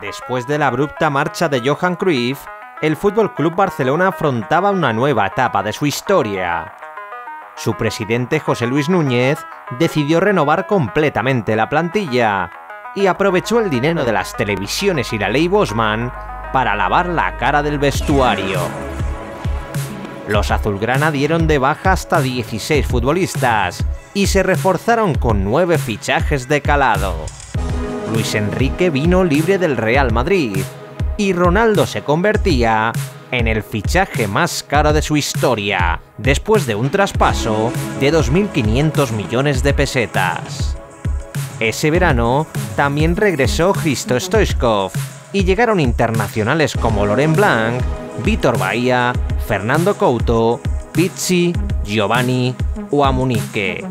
Después de la abrupta marcha de Johan Cruyff, el Fútbol Club Barcelona afrontaba una nueva etapa de su historia. Su presidente José Luis Núñez decidió renovar completamente la plantilla y aprovechó el dinero de las televisiones y la ley Bosman para lavar la cara del vestuario. Los azulgrana dieron de baja hasta 16 futbolistas y se reforzaron con 9 fichajes de calado. Luis Enrique vino libre del Real Madrid y Ronaldo se convertía en el fichaje más caro de su historia, después de un traspaso de 2.500 millones de pesetas. Ese verano también regresó Hristo Stoichkov y llegaron internacionales como Laurent Blanc, Vítor Bahía, Fernando Couto, Pizzi, Giovanni o Amunique.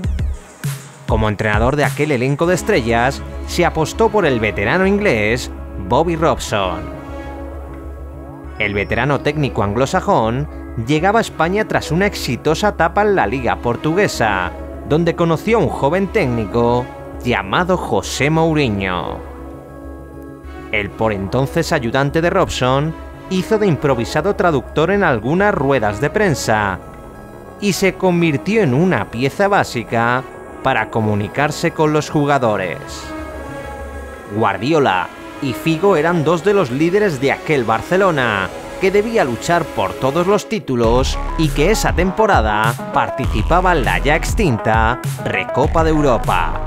Como entrenador de aquel elenco de estrellas, se apostó por el veterano inglés Bobby Robson. El veterano técnico anglosajón llegaba a España tras una exitosa etapa en la Liga Portuguesa, donde conoció a un joven técnico llamado José Mourinho. El por entonces ayudante de Robson hizo de improvisado traductor en algunas ruedas de prensa y se convirtió en una pieza básica para comunicarse con los jugadores. Guardiola y Figo eran dos de los líderes de aquel Barcelona, que debía luchar por todos los títulos y que esa temporada participaba en la ya extinta Recopa de Europa.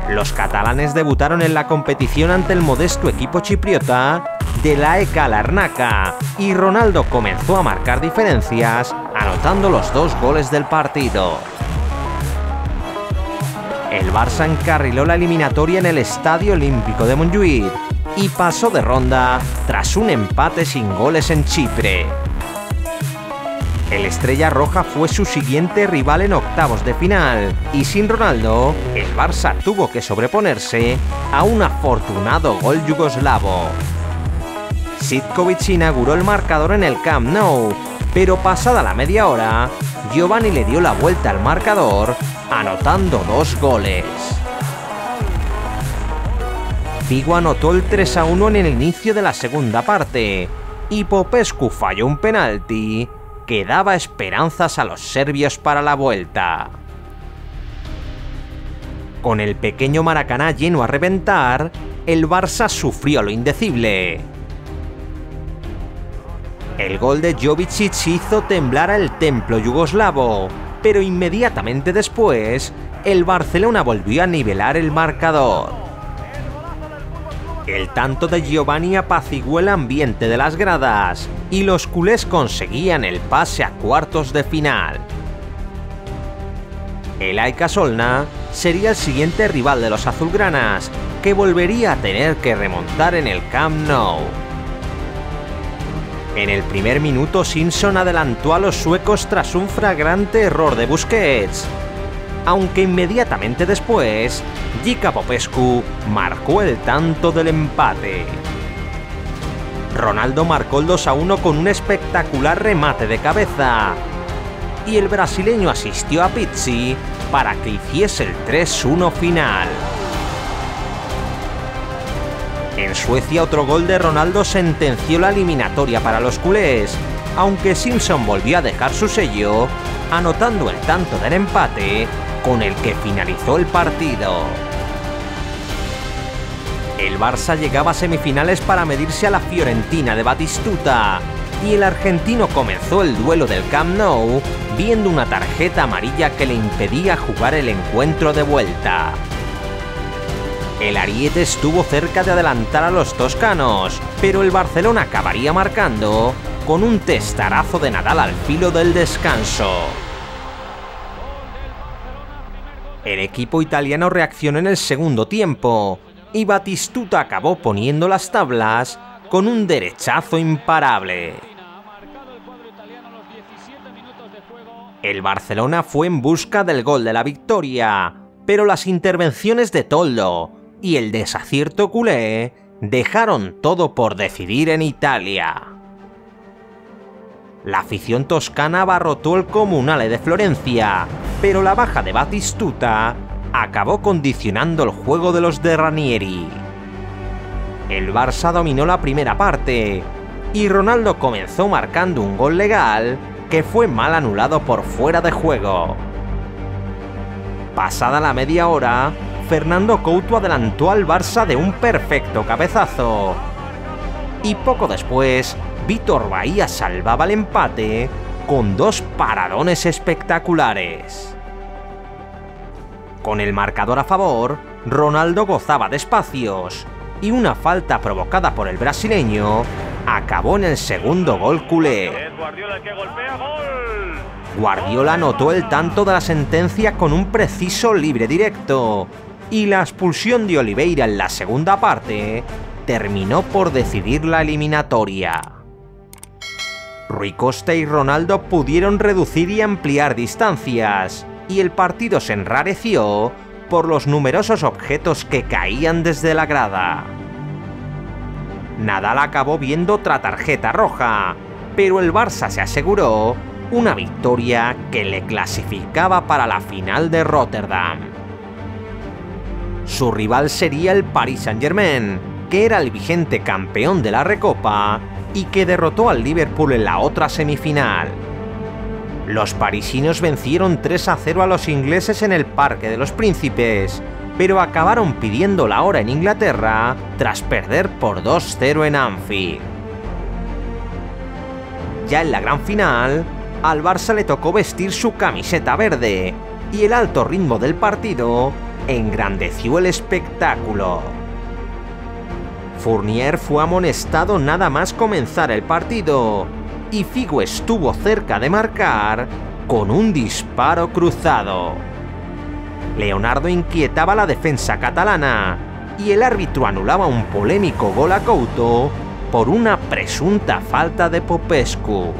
Los catalanes debutaron en la competición ante el modesto equipo chipriota de la AEK Larnaca y Ronaldo comenzó a marcar diferencias, anotando los 2 goles del partido. El Barça encarriló la eliminatoria en el Estadio Olímpico de Montjuïc y pasó de ronda tras un empate sin goles en Chipre. El Estrella Roja fue su siguiente rival en octavos de final y sin Ronaldo, el Barça tuvo que sobreponerse a un afortunado gol yugoslavo. Sitkovic inauguró el marcador en el Camp Nou, pero pasada la media hora, Giovanni le dio la vuelta al marcador, anotando 2 goles. Figo anotó el 3-1 en el inicio de la segunda parte y Popescu falló un penalti que daba esperanzas a los serbios para la vuelta. Con el pequeño Maracaná lleno a reventar, el Barça sufrió lo indecible. El gol de Jovicic hizo temblar al templo yugoslavo, pero inmediatamente después, el Barcelona volvió a nivelar el marcador. El tanto de Giovanni apaciguó el ambiente de las gradas y los culés conseguían el pase a cuartos de final. El AEK Solna sería el siguiente rival de los azulgranas, que volvería a tener que remontar en el Camp Nou. En el primer minuto, Simpson adelantó a los suecos tras un flagrante error de Busquets, aunque inmediatamente después, Jica Popescu marcó el tanto del empate. Ronaldo marcó el 2-1 con un espectacular remate de cabeza, y el brasileño asistió a Pizzi para que hiciese el 3-1 final. En Suecia, otro gol de Ronaldo sentenció la eliminatoria para los culés, aunque Simpson volvió a dejar su sello, anotando el tanto del empate con el que finalizó el partido. El Barça llegaba a semifinales para medirse a la Fiorentina de Batistuta, y el argentino comenzó el duelo del Camp Nou viendo una tarjeta amarilla que le impedía jugar el encuentro de vuelta. El ariete estuvo cerca de adelantar a los toscanos, pero el Barcelona acabaría marcando con un testarazo de Nadal al filo del descanso. El equipo italiano reaccionó en el segundo tiempo y Batistuta acabó poniendo las tablas con un derechazo imparable. El Barcelona fue en busca del gol de la victoria, pero las intervenciones de Toldo y el desacierto culé dejaron todo por decidir en Italia. La afición toscana abarrotó el Comunale de Florencia, pero la baja de Batistuta acabó condicionando el juego de los de Ranieri. El Barça dominó la primera parte y Ronaldo comenzó marcando un gol legal que fue mal anulado por fuera de juego. Pasada la media hora, Fernando Couto adelantó al Barça de un perfecto cabezazo. Y poco después, Vítor Bahía salvaba el empate con 2 paradones espectaculares. Con el marcador a favor, Ronaldo gozaba de espacios y una falta provocada por el brasileño acabó en el segundo gol culé. Guardiola anotó el tanto de la sentencia con un preciso libre directo y la expulsión de Oliveira en la segunda parte terminó por decidir la eliminatoria. Rui Costa y Ronaldo pudieron reducir y ampliar distancias y el partido se enrareció por los numerosos objetos que caían desde la grada. Nadal acabó viendo otra tarjeta roja, pero el Barça se aseguró una victoria que le clasificaba para la final de Rotterdam. Su rival sería el Paris Saint-Germain, que era el vigente campeón de la Recopa y que derrotó al Liverpool en la otra semifinal. Los parisinos vencieron 3-0 a los ingleses en el Parque de los Príncipes, pero acabaron pidiendo la hora en Inglaterra tras perder por 2-0 en Anfield. Ya en la gran final, al Barça le tocó vestir su camiseta verde y el alto ritmo del partido engrandeció el espectáculo. Fournier fue amonestado nada más comenzar el partido y Figo estuvo cerca de marcar con un disparo cruzado. Leonardo inquietaba la defensa catalana y el árbitro anulaba un polémico gol a Couto por una presunta falta de Popescu.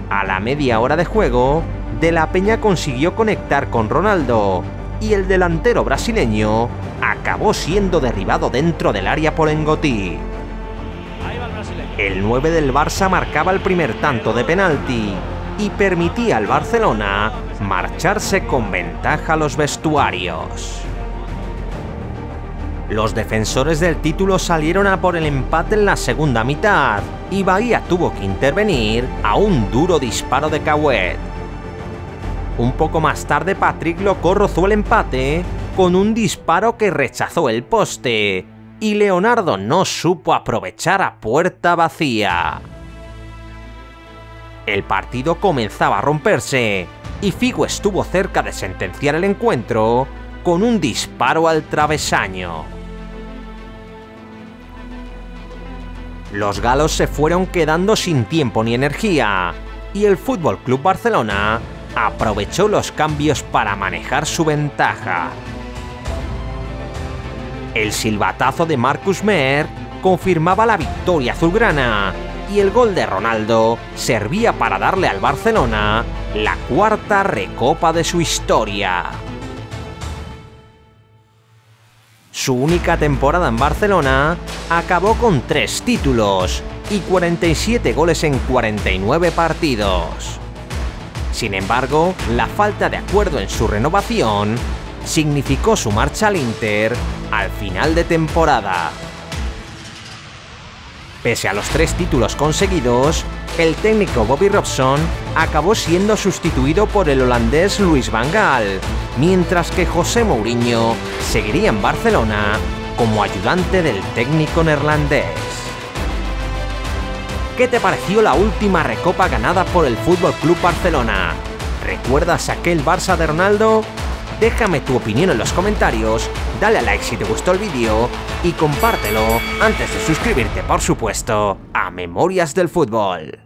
A la media hora de juego, De la Peña consiguió conectar con Ronaldo y el delantero brasileño acabó siendo derribado dentro del área por Engotí. El 9 del Barça marcaba el primer tanto de penalti y permitía al Barcelona marcharse con ventaja a los vestuarios. Los defensores del título salieron a por el empate en la segunda mitad y Bahía tuvo que intervenir a un duro disparo de Cauet. Un poco más tarde Patrick Locó rozó el empate con un disparo que rechazó el poste y Leonardo no supo aprovechar a puerta vacía. El partido comenzaba a romperse y Figo estuvo cerca de sentenciar el encuentro con un disparo al travesaño. Los galos se fueron quedando sin tiempo ni energía y el FC Barcelona aprovechó los cambios para manejar su ventaja. El silbatazo de Marcus Mer confirmaba la victoria azulgrana y el gol de Ronaldo servía para darle al Barcelona la cuarta recopa de su historia. Su única temporada en Barcelona acabó con 3 títulos y 47 goles en 49 partidos. Sin embargo, la falta de acuerdo en su renovación significó su marcha al Inter al final de temporada. Pese a los 3 títulos conseguidos, el técnico Bobby Robson acabó siendo sustituido por el holandés Louis van Gaal, mientras que José Mourinho seguiría en Barcelona como ayudante del técnico neerlandés. ¿Qué te pareció la última recopa ganada por el FC Barcelona? ¿Recuerdas aquel Barça de Ronaldo? Déjame tu opinión en los comentarios, dale a like si te gustó el vídeo y compártelo antes de suscribirte, por supuesto, a Memorias del Fútbol.